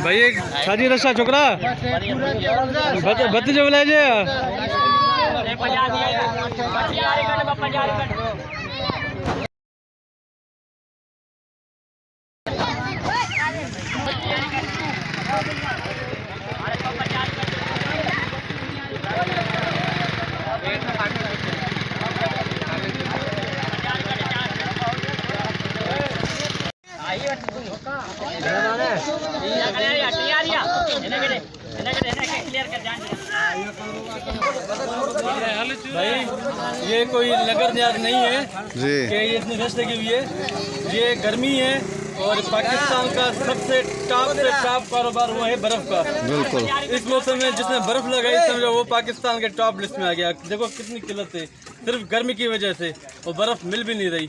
भाई शादी रस्सा छोकरा बत्ती जो बोला जे भाई ये कोई नगर न्याज नहीं है जी कि ये इतने रास्ते की हुई है। ये गर्मी है और पाकिस्तान का सबसे टॉप से टॉप कारोबार हुआ है बर्फ का। बिल्कुल इस मौसम में जिसने बर्फ लगाई समझो वो पाकिस्तान के टॉप लिस्ट में आ गया। देखो कितनी किल्लत है सिर्फ गर्मी की वजह से, और बर्फ मिल भी नहीं रही।